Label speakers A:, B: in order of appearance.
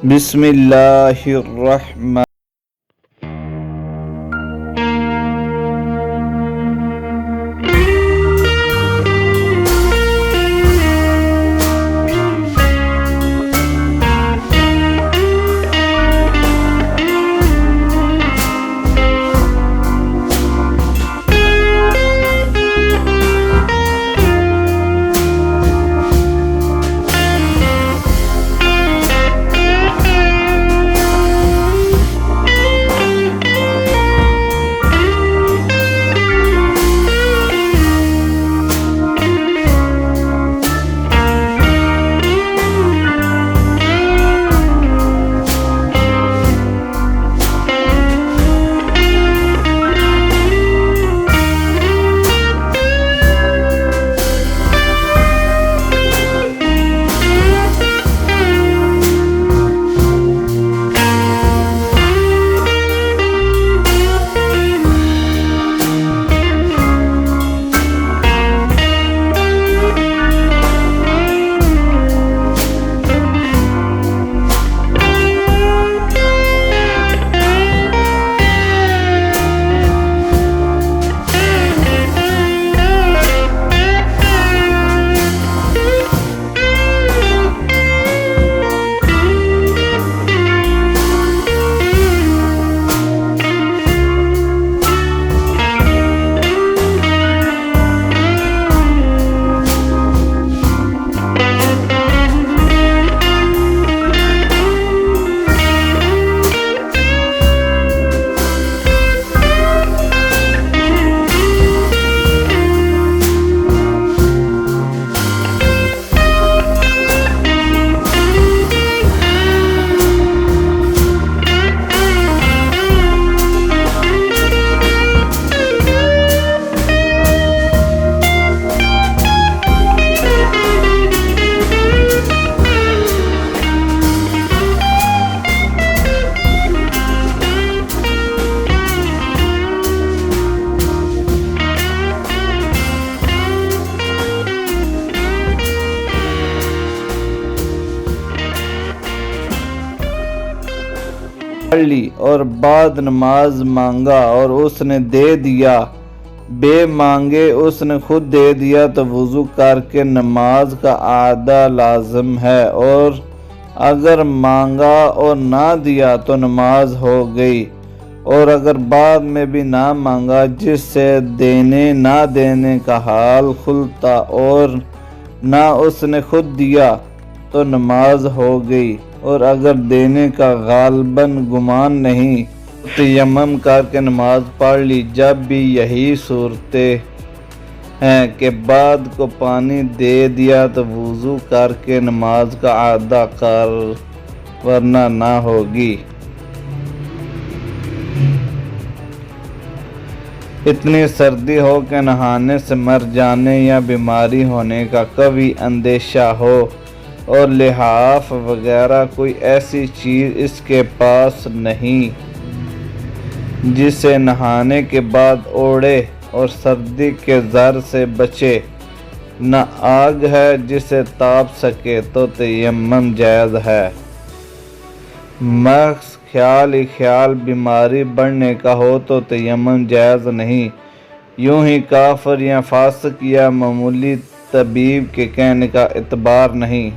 A: بسم اللہ الرحمن لی اور بعد نماز مانگا اور اس نے دے دیا، بے مانگے اس نے خود دے دیا تو وضو کر کے نماز کا اعادہ لازم ہے، اور اگر مانگا اور نہ دیا تو نماز ہو گئی، اور اگر بعد میں بھی نہ مانگا جس سے دینے نہ دینے کا حال کھلتا اور نہ اس نے خود دیا تو نماز ہو گئی، اور اگر دینے کا غالباً گمان نہیں تو تیمم کر کے نماز پڑھ لی۔ جب بھی یہی صورتیں ہیں کہ بعد کو پانی دے دیا تو وضو کر کے نماز کا اعادہ کر ورنہ نہ ہوگی۔ اتنی سردی ہو کہ نہانے سے مر جانے یا بیماری ہونے کا قوی اندیشہ ہو، اور لحاف وغیرہ کوئی ایسی چیز اس کے پاس نہیں جسے نہانے کے بعد اوڑھے، اور سردی کے زر سے بچے، نہ آگ ہے جسے تاپ سکے تو تیمم جائز ہے۔ محض خیال ہی خیال بیماری بڑھنے کا ہو تو تیمم جائز نہیں۔ یوں ہی کافر یا فاسق یا معمولی طبیب کے کہنے کا اعتبار نہیں۔